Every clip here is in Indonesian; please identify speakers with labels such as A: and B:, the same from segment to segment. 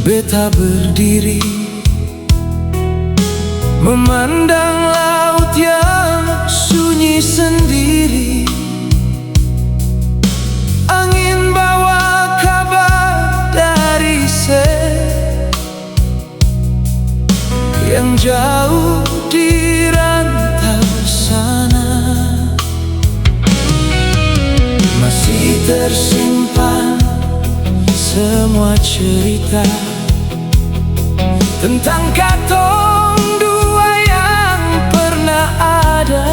A: Beta berdiri memandang laut yang sunyi sendiri. Angin bawa kabar dari yang jauh di rantau sana. Masih tersimpan semua cerita tentang katong dua yang pernah ada.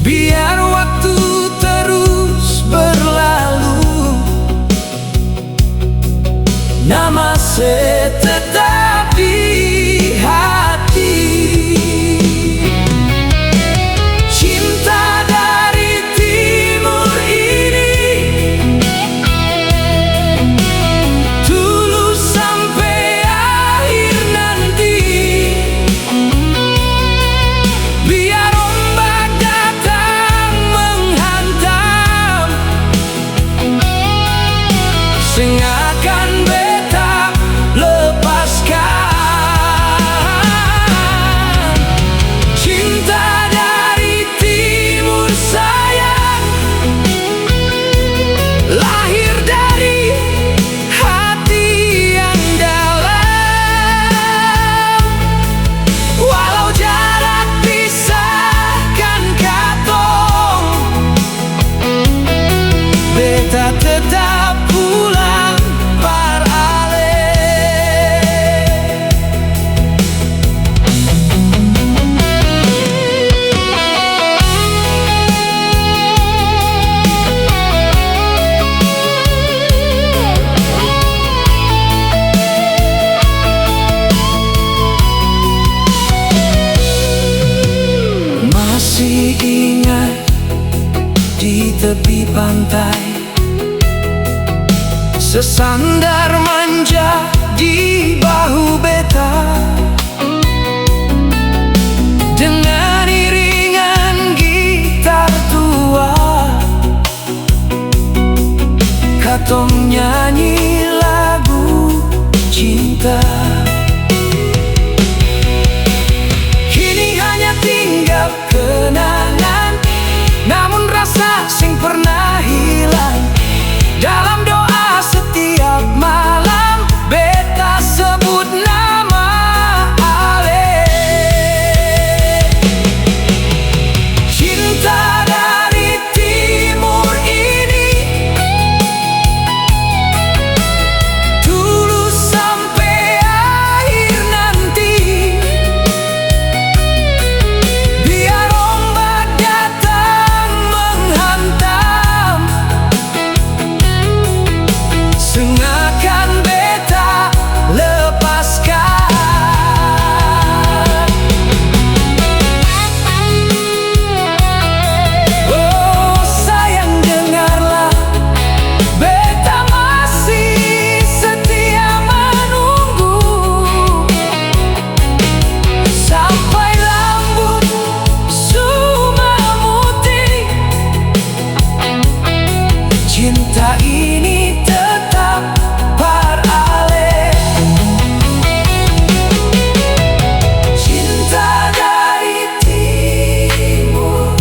A: Biar waktu terus berlalu, nama saya tetap di hati. Cinta dari timur ini tulus sampai akhir nanti. Biar ombak datang menghantam, sing akan beta lepaskan. Cinta dari timur sayang, lahir dari hati yang dalam. Walau jarak pisahkan katong, beta tetap pulang par ale. Masih ingat di tepi pantai, sesandar manja di bahu beta, dengan iringan gitar tua, katong nyanyi lagu cinta. Kini hanya tinggal kenangan, namun rasa sing pernah hilang. Dalam doa setiap malam, beta sebut nama ale. Cinta dari timur ini tulus sampai akhir nanti. Biar ombak datang menghantam, sengakan beta lepaskan. Oh sayang, dengarlah, beta masih setia menunggu sampai lambut Sumamutih. Cinta ini tetap par ale. Cinta dari timur,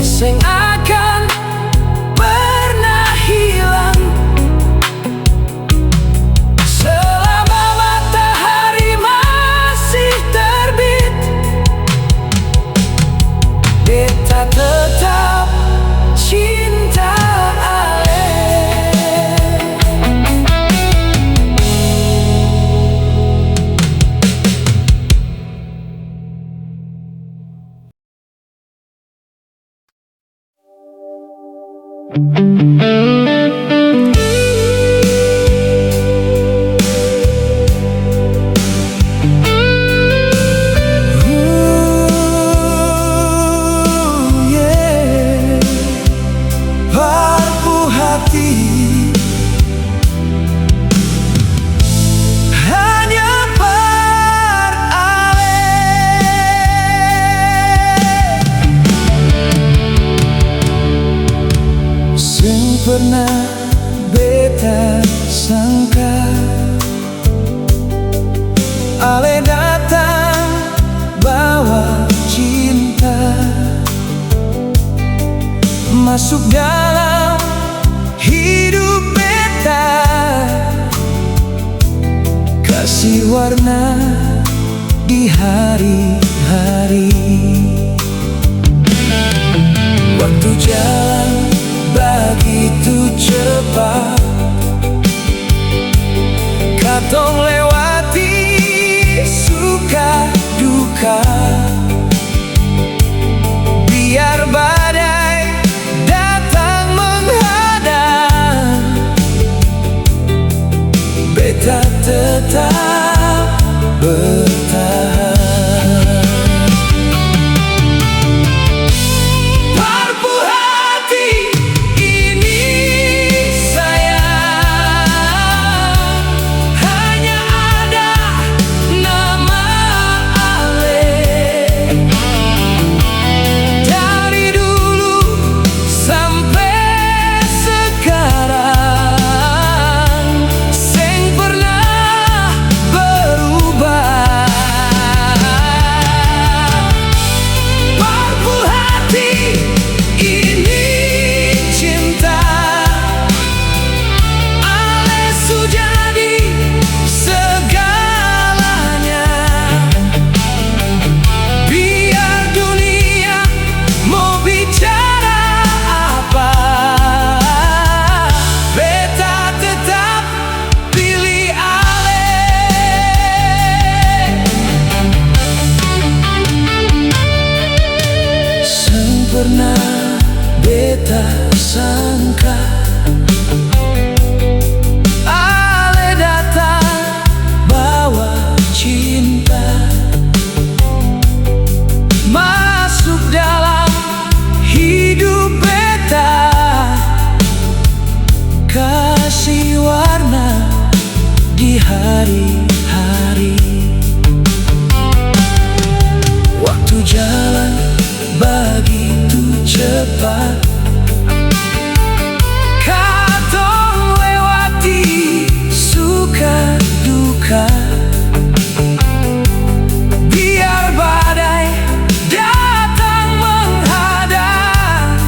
A: sing akan pernah hilang selama matahari masih terbit. Beta tetap cinta ale. Yeah. Parpu hati hanya par ale. Sing pernah beta sangka Ale datang bawa cinta masuk dalam hidup beta, kasih warna di hari-hari. Waktu jalan begitu cepat, katong lewati suka duka. Biar badai datang menghadang, beta tetap bertahan. Parpu hati ini sayang, hanya ada nama Ale. Dari dulu sampai sekarang, seng pernah berubah. Parpu hati ini cinta, Ale sujadi segalanya. Biar dunia mau bicara apa, beta tetap pilih Ale. Sempurna beta sangka Ale datang bawa cinta masuk dalam hidup beta, kasih warna di hari-hari. Waktu jalan begitu cepat, katong lewati suka duka. Biar badai datang menghadang,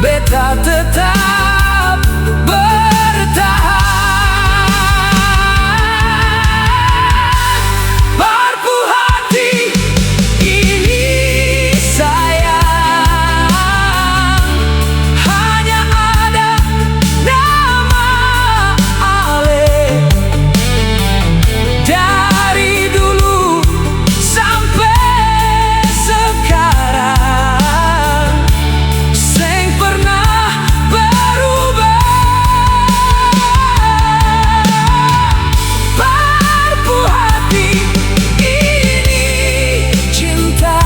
A: beta tetap bertahan. Parpu hati ini sayang, hanya ada nama Ale. Dari dulu sampai sekarang, seng pernah berubah. Parpu hati ini cinta,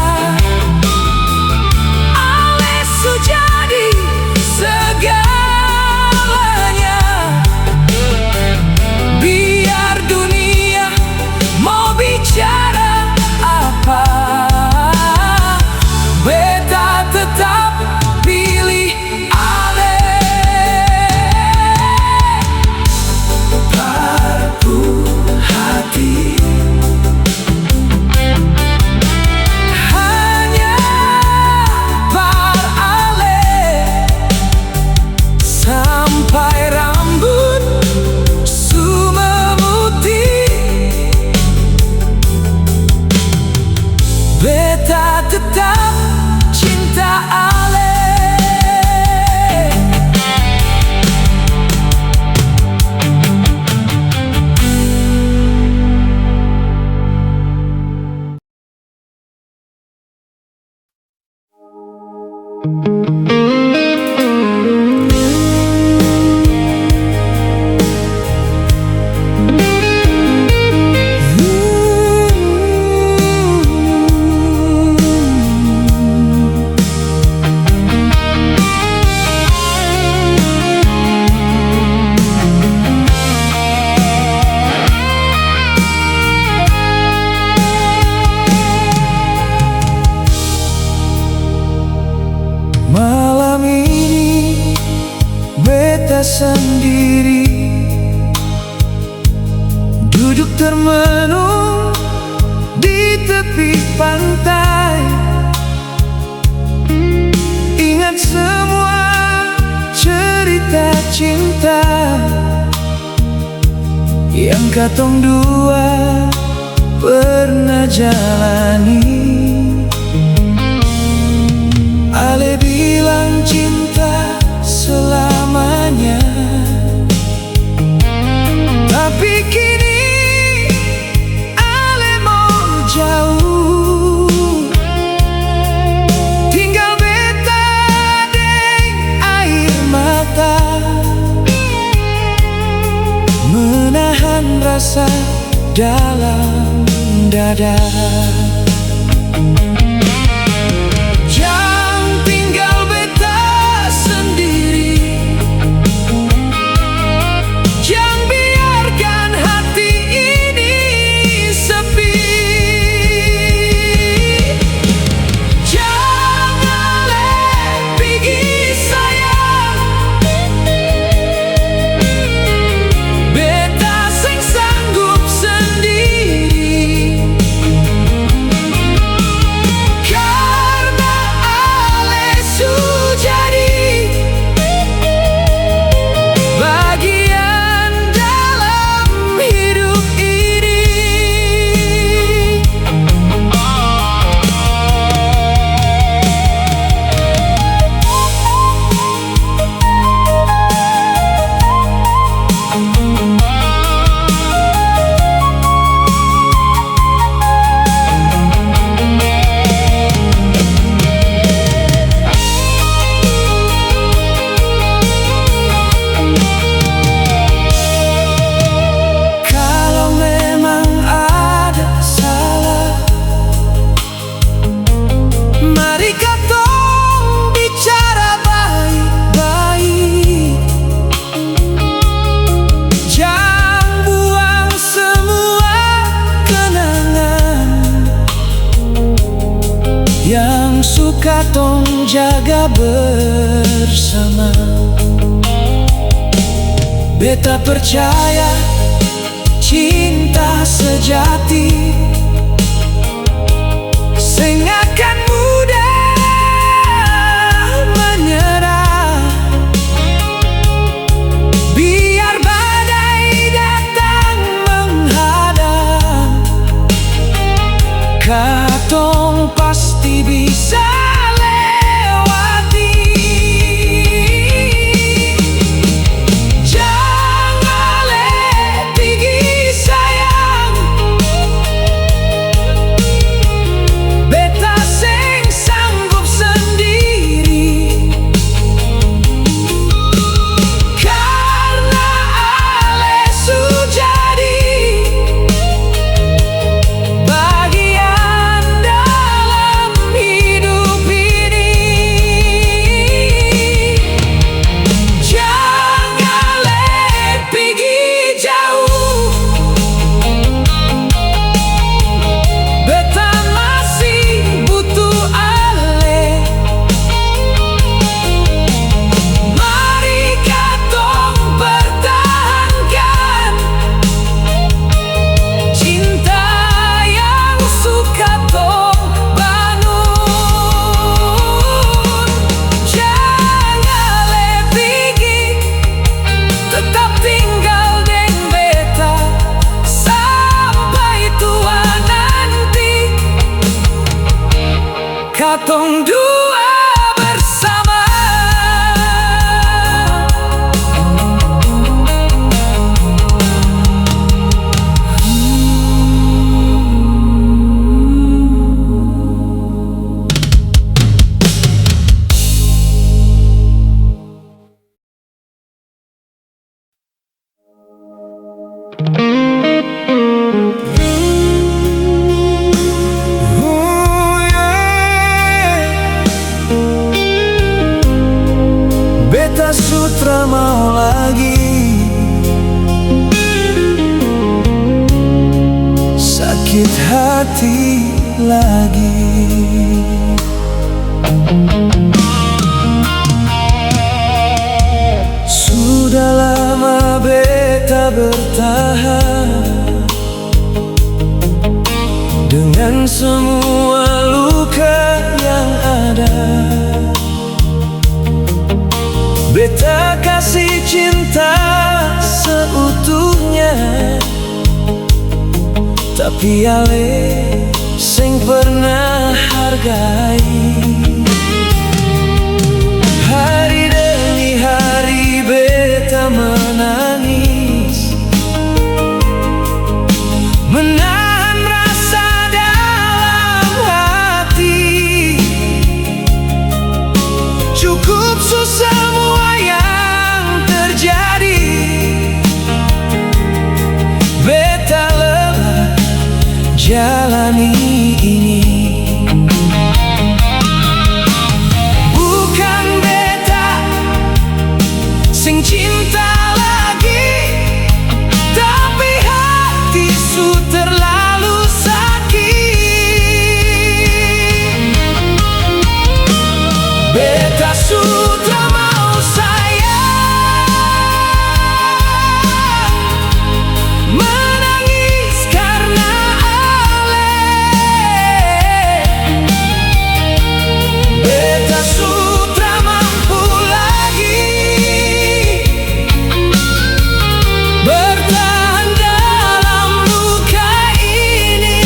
A: Ale sujadi segalanya. Biar dunia mau bicara apa, beta tetap pilih Ale. Parpu hati hanya par Ale, sampai rambut su memutih, beta tetap cinta Ale. Malam sendiri, duduk termenung di tepi pantai. Ingat semua cerita cinta yang katong dua pernah jalani. Ale bilang cinta selamanya, tapi kini Ale mau jauh. Tinggal beta deng air mata, menahan rasa dalam dada. Katong jaga bersama. Beta percaya cinta sejati sing akan mudah menyerah. Biar badai datang menghadang, katong pasti bisa. Katong dua bersama. Sutra mau lagi sakit hati lagi. Sudah beta bertahan dengan semua luka yang ada. Beta kasih cinta seutuhnya, tapi ale sing pernah hargai. Hari demi hari beta menangis, menahan rasa dalam hati. Cukup semua yang terjadi, beta lelah jalani ini. Bukan beta sing cinta lagi, tapi hati su terlalu sakit. Beta sudah mau sayang, menangis karena ale. Beta sudah mampu lagi bertahan dalam luka ini.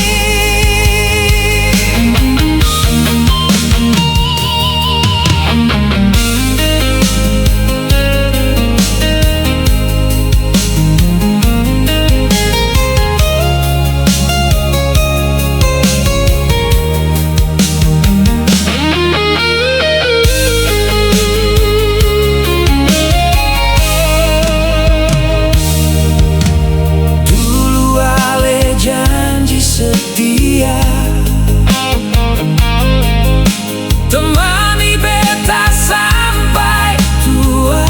A: Dulu ale janji setia, temani beta sampai tua.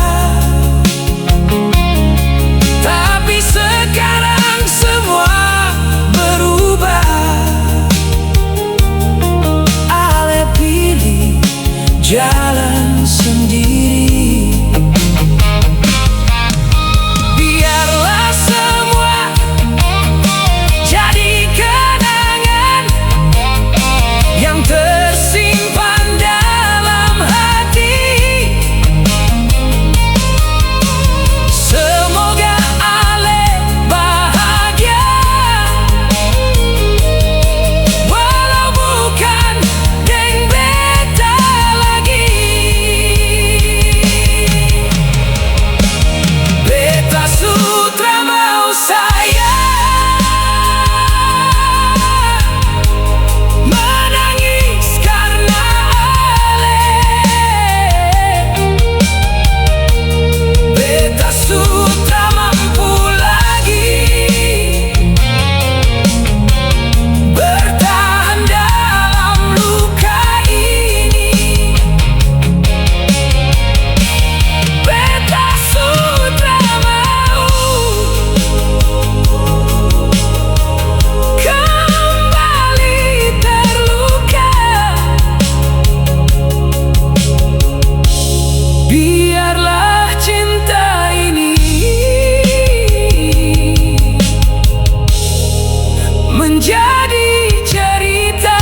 A: Tapi sekarang semua berubah. Ale pilih jalan sendiri. Biarlah semua jadi kenangan yang tersimpan dalam hati. Semoga ale bahagia, walau bukan geng beta lagi. Beta sutra mau sayang, menangis karena ale. Beta sutra mampu lagi bertahan dalam luka ini. Beta sutra mau kembali terluka. Biarlah cinta ini menjadi cerita.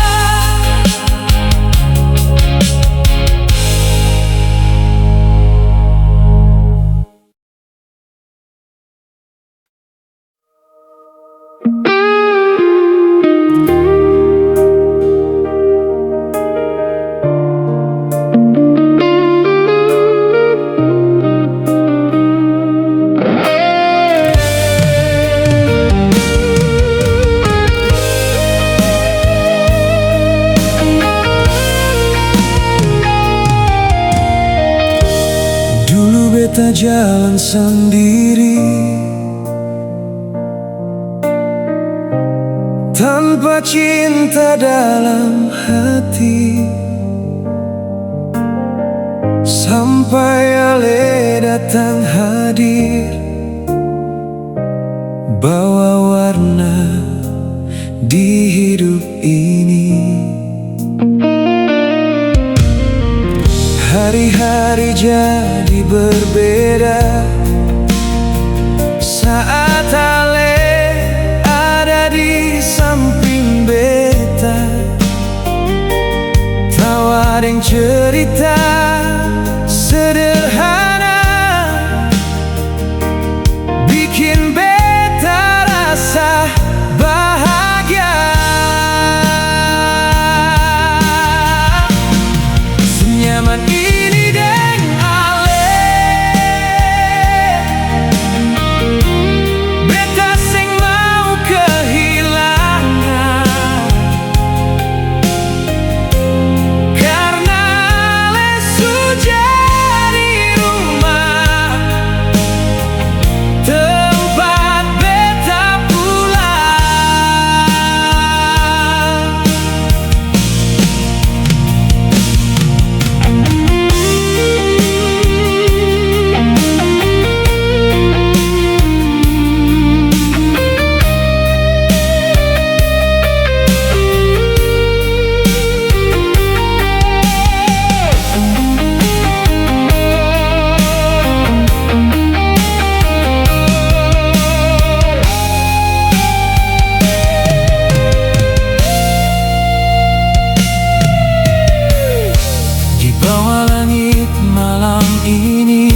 A: Dulu beta jalan sendiri, tanpa cinta dalam hati. Sampai ale datang hadir, bawa warna di hidup ini. Hari-hari jadi berbeda, saat Ale ada di samping beta, tawa deng cerita sederhana, bikin beta rasa bahagia. Senyaman ini deng Ale, beta sing mau kehilangan, karena Ale sudah di rumah, tempat beta pulang. Di bawah langit malam ini,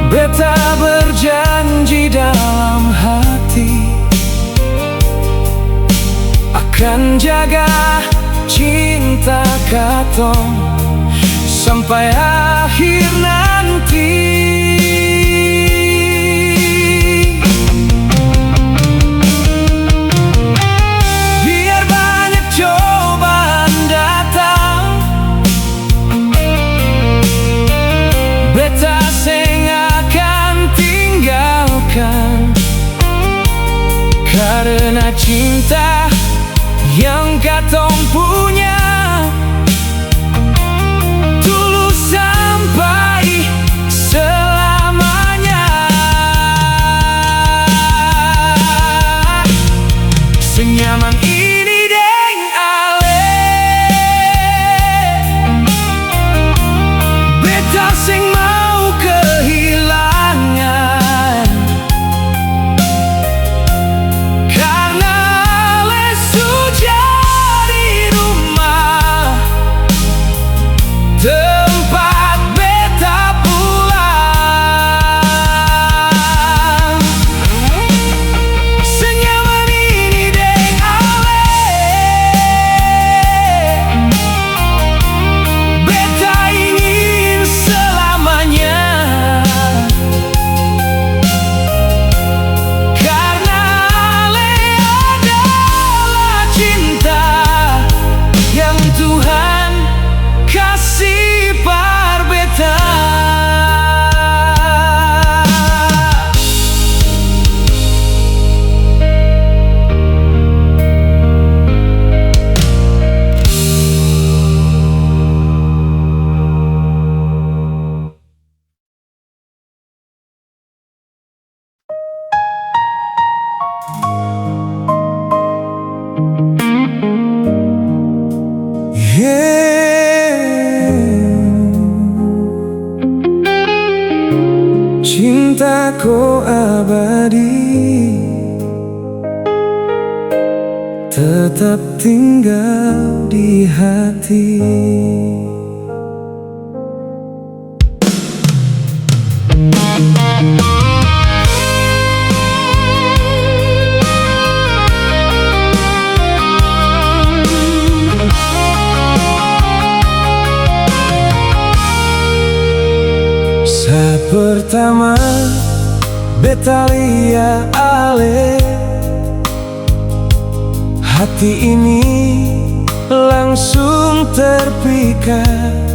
A: beta berjanji dalam hati akan jaga cinta katong sampai akhir nanti. Biar banyak cobaan datang, beta seng akan tinggalkan, karena cinta yang katong punya tulus sampai selamanya. Senyaman ini deng Ale, beta sing mau kehilangan, karena Ale sudah di rumah, tempat beta pulang. Senyaman ini deng Ale, beta ingin selamanya, karena Ale adalah cinta yang Tuhan kasih par beta. Cintaku abadi, tetap tinggal di hati. Saat pertama beta liat Ale, hati ini langsung terpikat.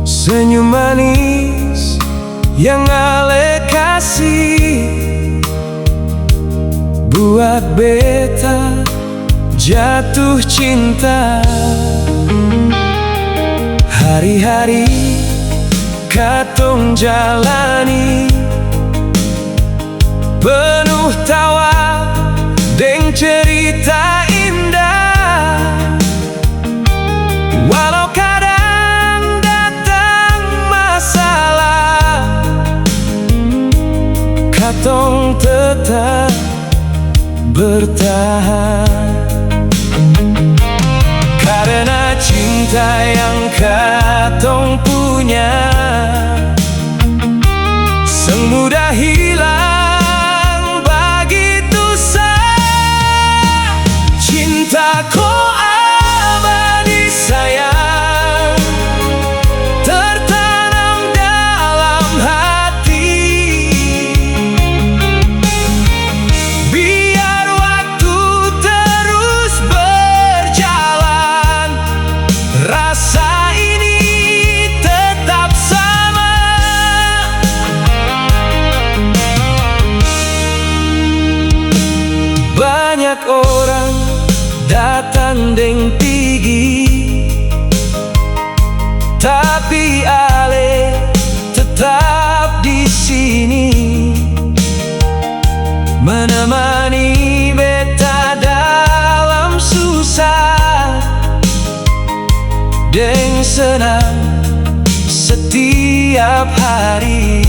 A: Senyum manis yang Ale kasih buat beta jatuh cinta. Hari-hari katong jalani penuh tawa deng cerita indah, walau kadang datang masalah. beta yang katong punya semudah hilang begitu saja. Cintaku abadi sayang, tertanam dalam hati. Biar waktu terus berjalan, rasa ini tetap sama. Banyak orang datang deng pigi, tapi ale tetap di sini menemani beta dalam susah deng senang setiap hari.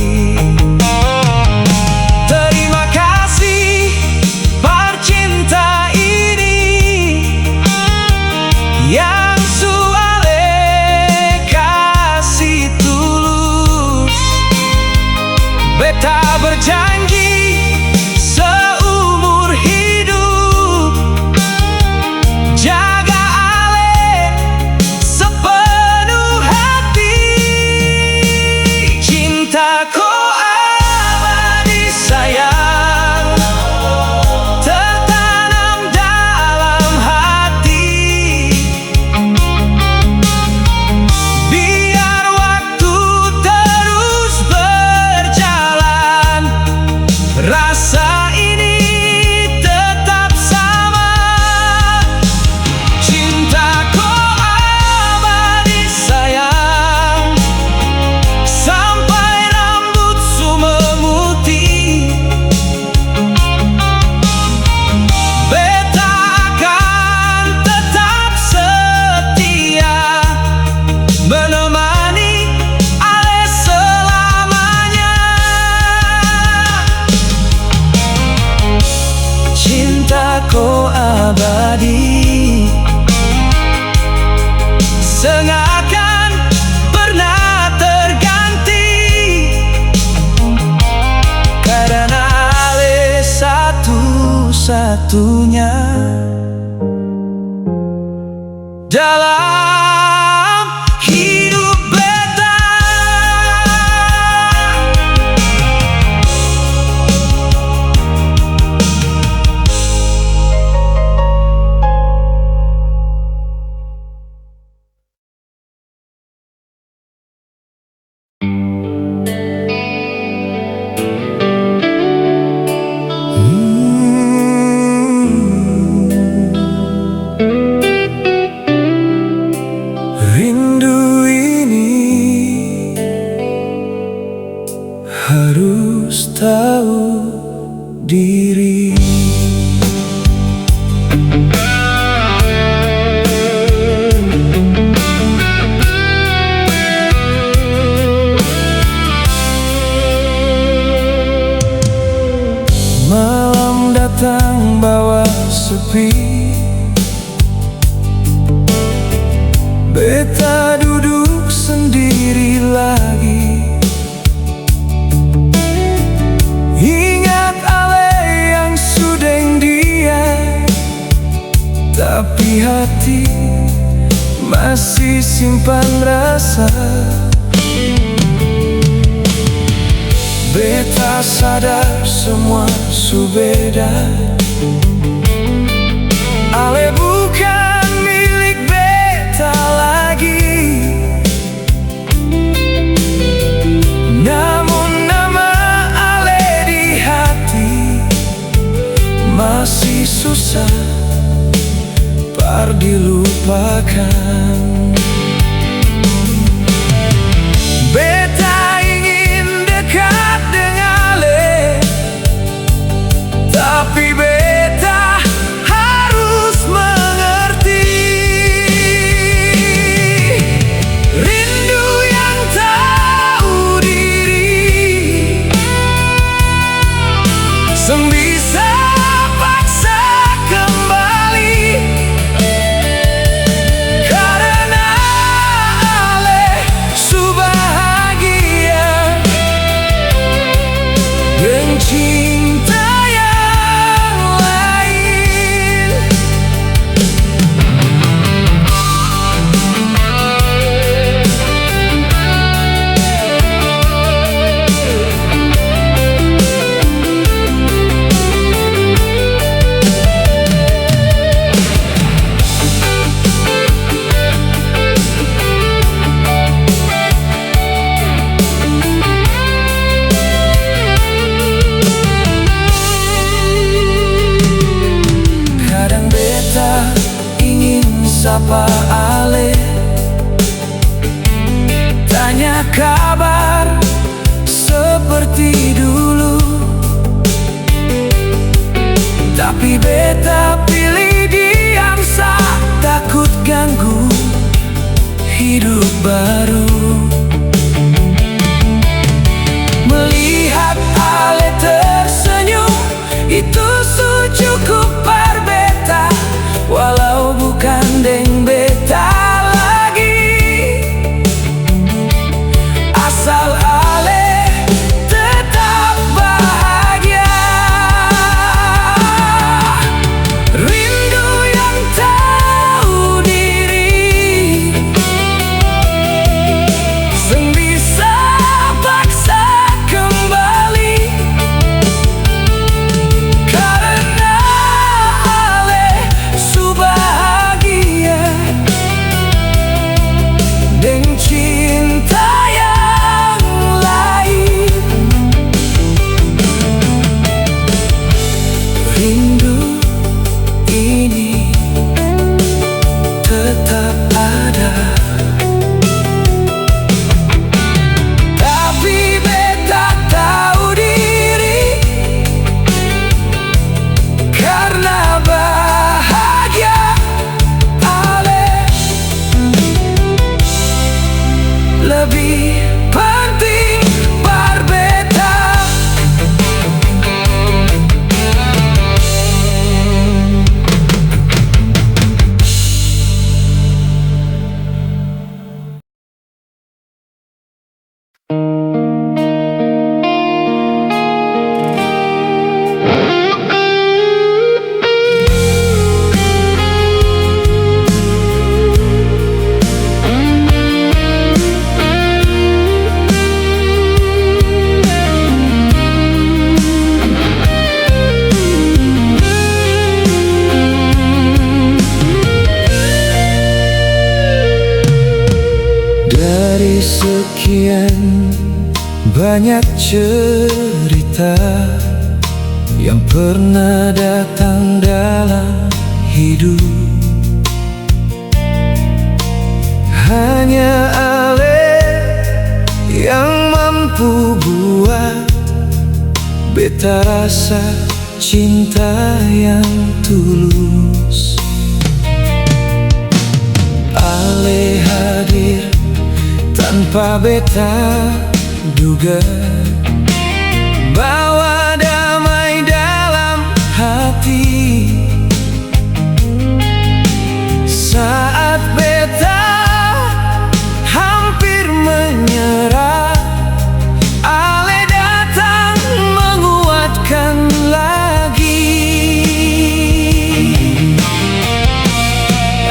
A: Terima kasih percinta ini yang suale kasih tulus. Beta berjanji seumur hidup jaga ale sepenuh hati. Cintaku abadi sayang, tertanam dalam hati. Biar waktu terus berjalan, rasa ini tetap sama. Cintaku abadi sayang, sampai rambut su memutih. Beta akan tetap setia menemani ale selamanya. Cintaku abadi, seakan pernah terganti, karena ale satu-satunya dalam hidup beta. Rindu ini harus tahu diri. Malam datang bawa sepi, beta duduk sendiri lagi. Ingat ale yang sudeng dia, tapi hati masih simpan rasa. Beta sadar semua su beda, ale bukan milik beta lagi. Namun nama ale di hati masih susah par dilupakan. Beta ingin dekat dengan ale, tapi beta harus mengerti. Rindu yang tahu diri, bisa paksa kembali, karena sapa Ale, tanya kabar seperti dulu. Tapi beta pilih diam, takut ganggu hidup baru. Melihat Ale tersenyum, itu cukup par beta, walau bukan deng beta lagi. Asal Ale tetap bahagia. Rindu yang tahu diri, seng bisa paksa kembali. Karena Ale su bahagia deng cinta yang lain. Rindu ini tetap ada, tapi beta tahu diri. Karena bahagia Ale lebih penting par beta. Dari sekian banyak cerita yang pernah datang dalam hidup, hanya Ale yang mampu buat beta rasa cinta yang tulus. Ale hadir tanpa beta duga, bawa damai dalam hati. Saat beta hampir menyerah, Ale datang menguatkan lagi.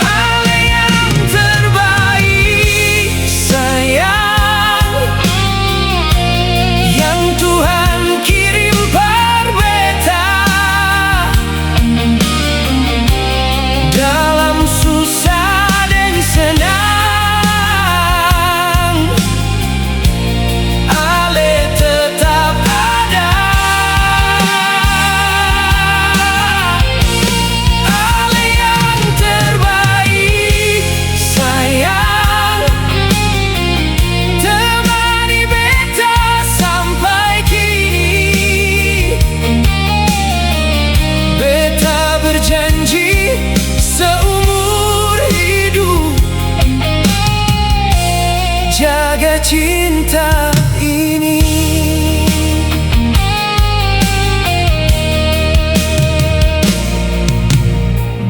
A: Ale yang terbaik sayang, yang Tuhan kirim par beta. Dalam susah dan senang, Ale tetap ada. Ale yang terbaik sayang, temani beta sampai kini. Beta berjanji seumur hidup jaga cinta ini.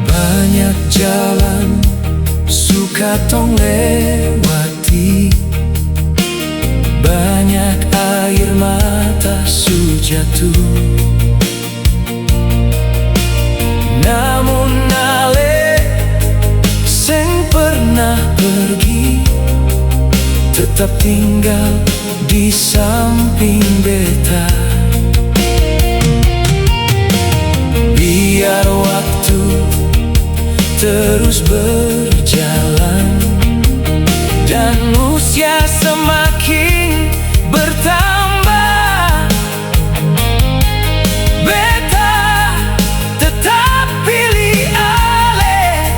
A: Banyak jalan suka tong lewati, banyak air mata su jatuh. Namun Ale seng pernah pergi, tetap tinggal di samping beta. Biar waktu terus berjalan dan usia semakin bertambah, beta tetap pilih Ale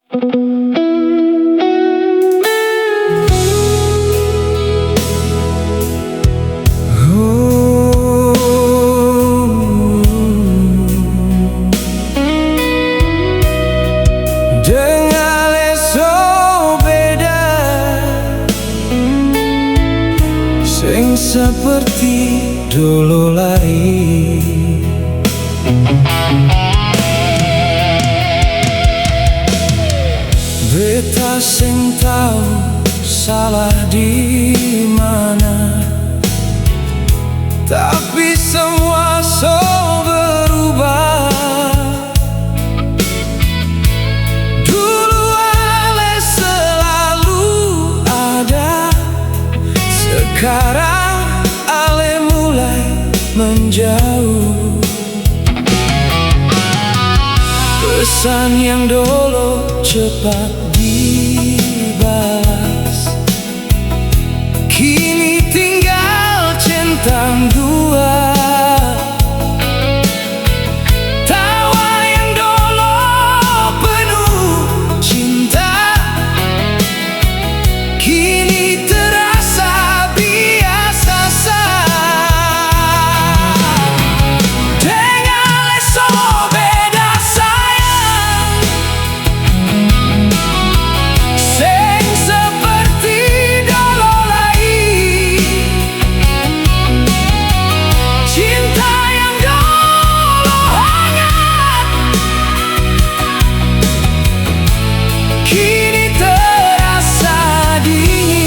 A: Dengan leso beda sing seperti dulu lagi. Beta sing tahu salah di mana, tapi semua so berubah. Dulu Ale selalu ada, sekarang Ale mulai menjauh. Pesan yang dulu cepat dibalas, kini tinggal centang dua. Tawa yang dulu penuh cinta, kini terasa biasa saja. Dengan leso beda sayang, sing seperti dulu lagi. Cinta yang dulu hangat, kini terasa dingin.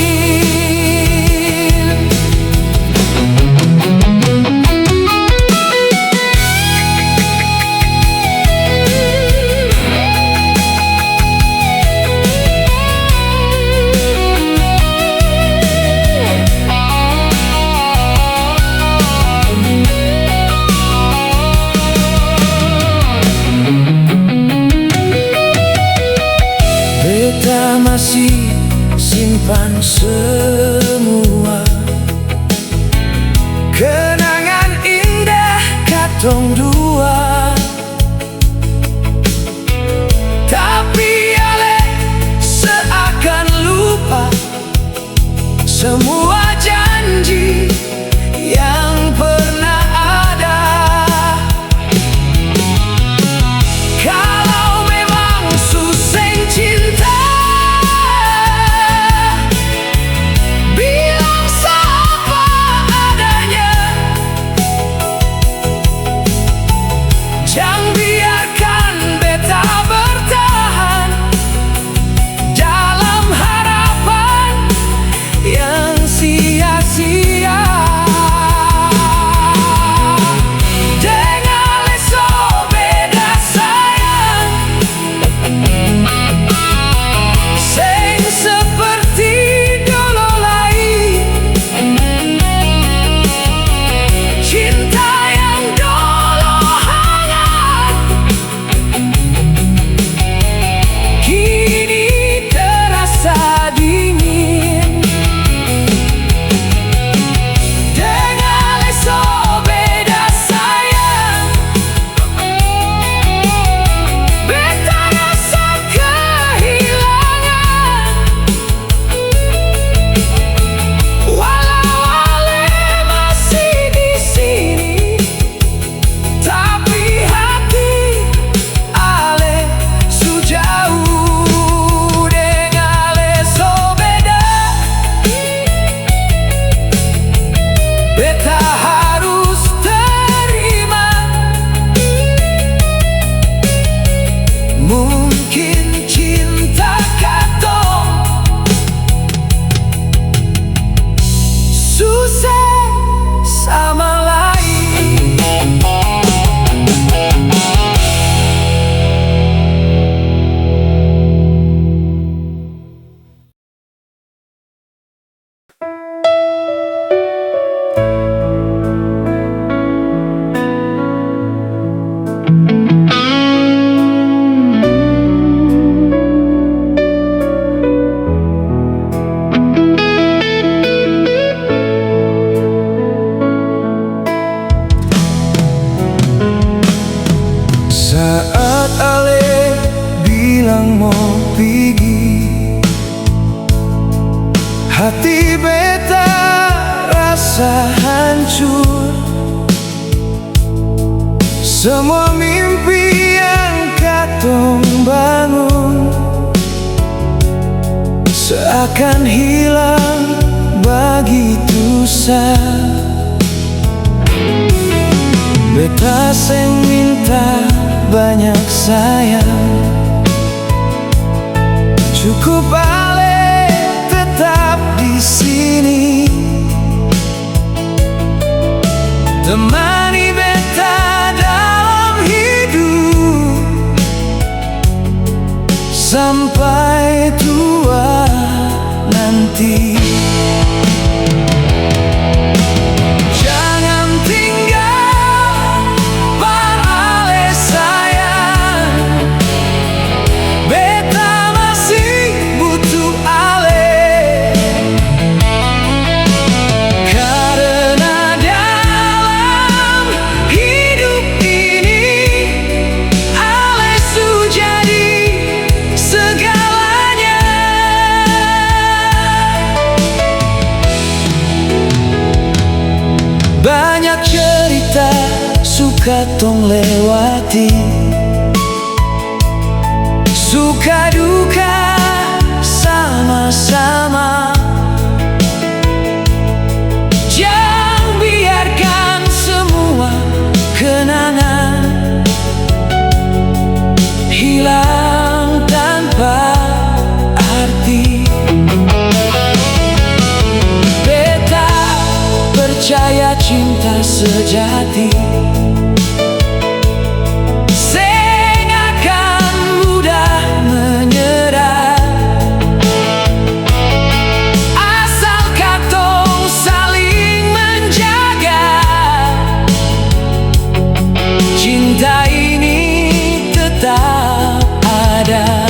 A: Beta masih simpan semua kenangan indah katong dua. Tapi Ale seakan lupa semua janji yang pernah ada. Kalau memang susah cinta, bilang siapa adanya. Jangan biarkan beta bertahan dalam harapan yang bilang mau pergi, hati beta rasa hancur. Semua mimpi yang katong bangun seakan hilang begitu saja. Beta seng minta banyak sayang, cukup ale tetap di sini, temani beta dalam hidup sampai tua nanti. Banyak cerita suka tong lewati, suka duka sama-sama. Jangan biarkan semua kenangan hilang tanpa arti. Beta percaya cinta sejati seng akan mudah menyerah, asal katong saling menjaga. Cinta ini tetap ada.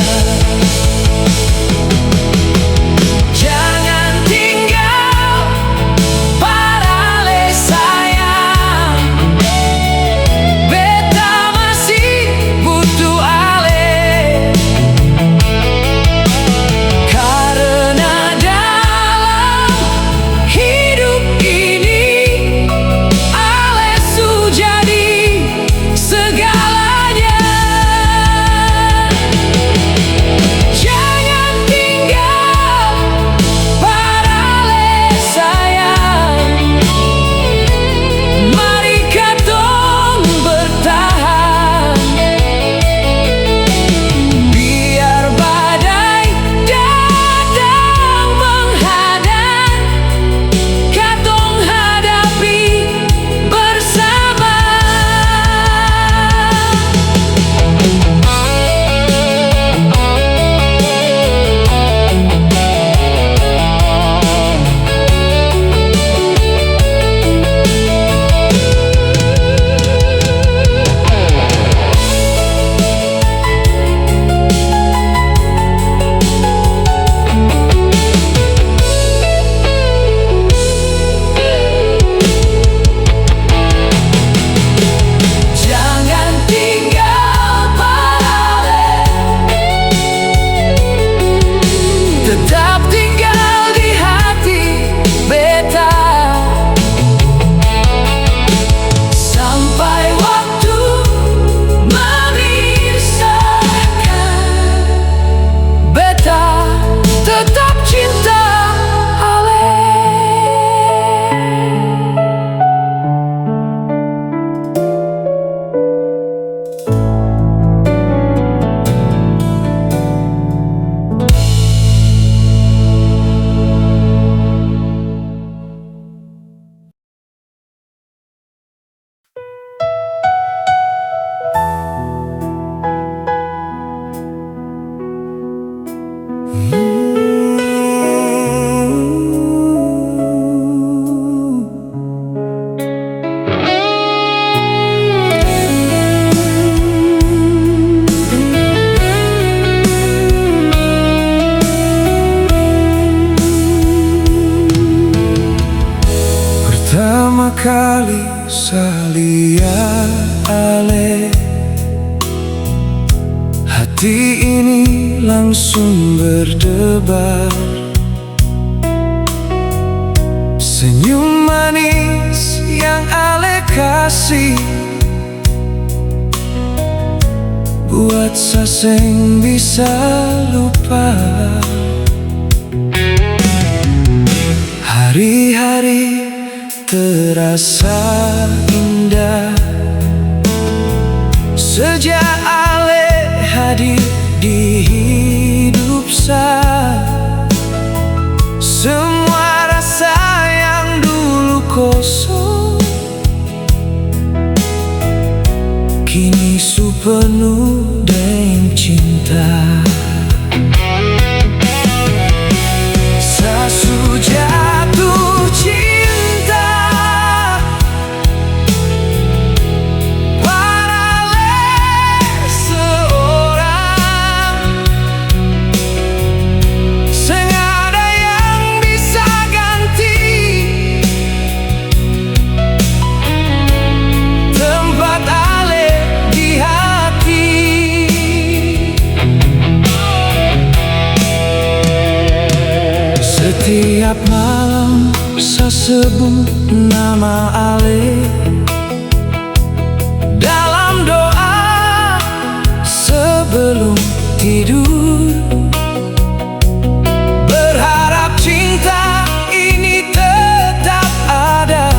A: Tetap tinggal di hati beta sampai waktu memisahkan. Beta tetap cinta ale. Pertama kali salia ale, hati hati ini langsung berdebar. Senyum manis yang Ale kasih buat Saseng bisa lupa. Hari-hari terasa indah sejak Ale hadir di hidup saya. Semua rasa yang dulu kosong kini su penuh dengan cinta. Sasu jatuh cinta setiap malam saya sebut nama Ale dalam doa sebelum tidur, berharap cinta ini tetap ada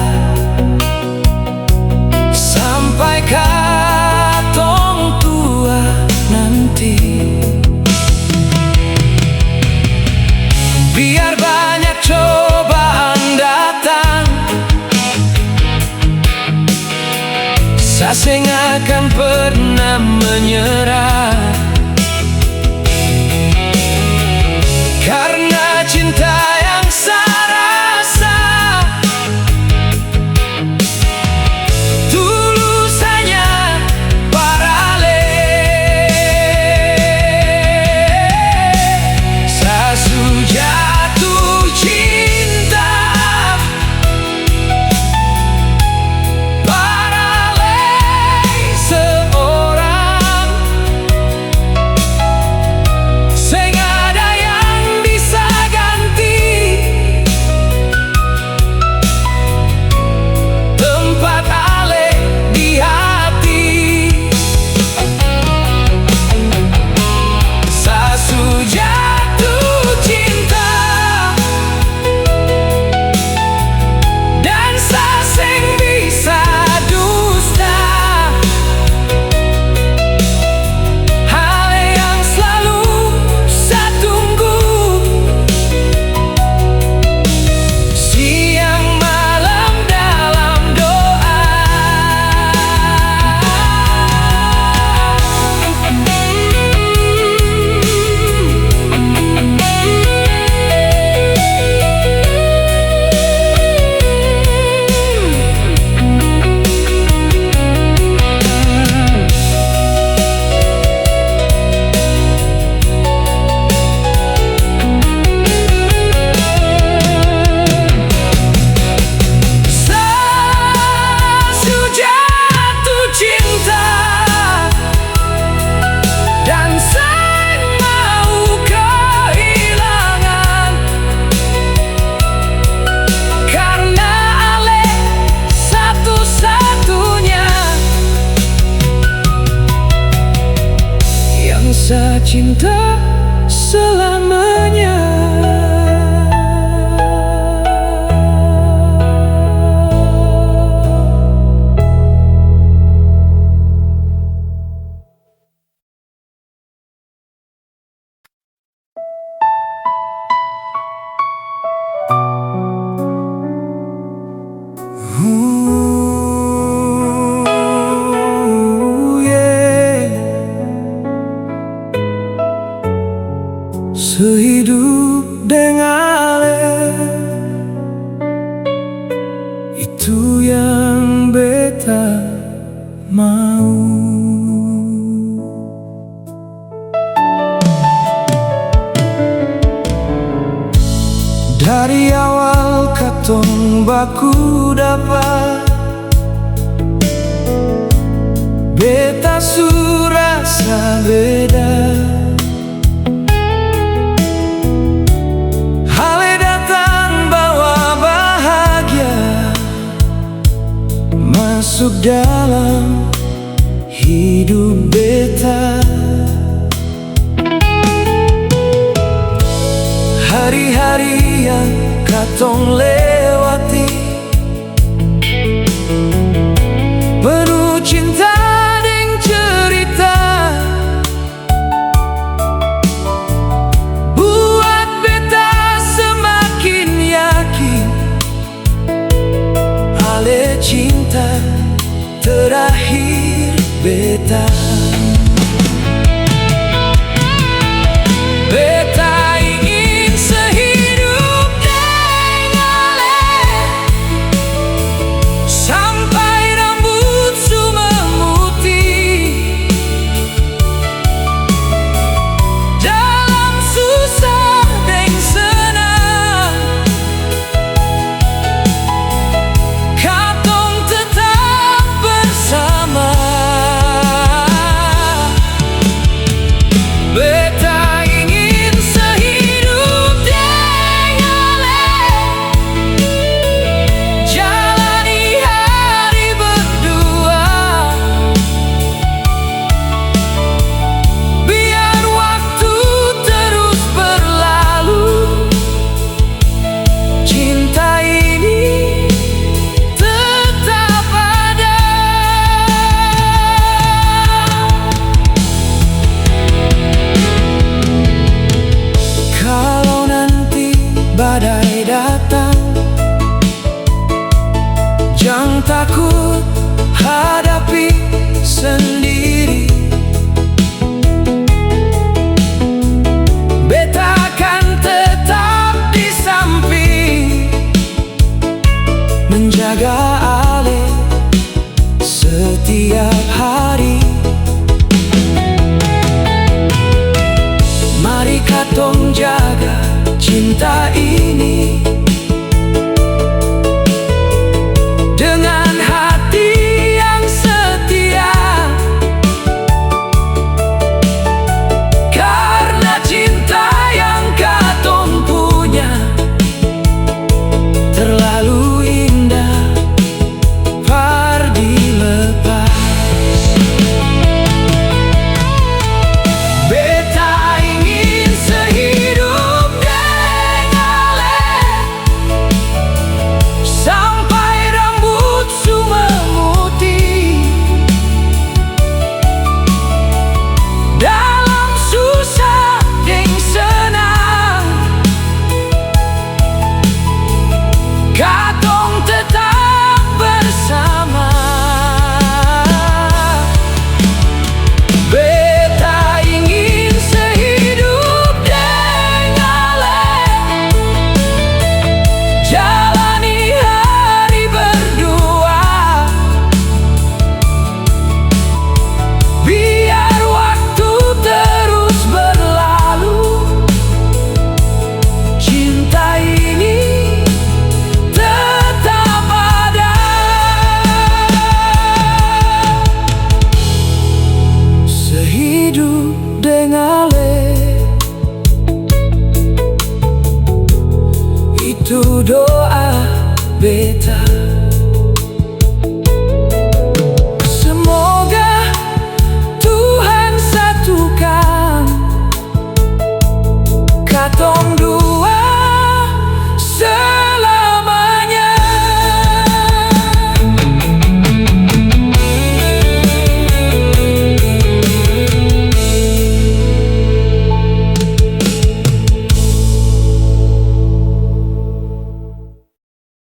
A: sampai katong tua nanti. Biar banyak cobaan datang, Saseng akan pernah menyerah. Karena cinta yang saya rasa tulus hanya para Ale. Sasu jatuh cinta para Ale seorang, seng ada yang bisa ganti tempat Ale di hati. Sasu jatuh cinta dan Saseng bisa dusta, hal yang selalu saya tunggu siang malam dalam doa. Sasu jatuh cinta dan seng mau kehilangan, karena Ale satu-satunya yang saya cinta selamanya. Sehidup dengan Ale, itu yang beta mau. Dari awal katong baku dapat, beta su rasa terasa beda. Ale datang bawa bahagia masuk dalam hidup beta. Hari-hari yang katong lewati penuh cinta dan cerita, buat beta semakin yakin ale cinta terakhir beta. Beta ingin sehidup dengan ale sampai rambut su memutih. Dalam susah dan senang katong tetap bersama. Beta ingin sehidup dengan ale, jalani hari berdua, biar waktu terus berlalu. Cinta ini tetap ada. Kalau nanti badai datang, jangan takut hadapi sendiri. Beta akan tetap di samping, menjaga ale setiap hari. Mari katong jaga cinta ini dengan hati yang setia, karena cinta yang katong punya terlalu indah par dilepas. Beta ingin sehidup dengan ale sampai rambut su memutih. Dalam susah dan senang katong tetap bersama. Beta ingin sehidup dengan ale, jalani hari berdua, biar waktu terus berlalu. Cinta ini tetap ada. Sehidup dengan ale, itu doa beta.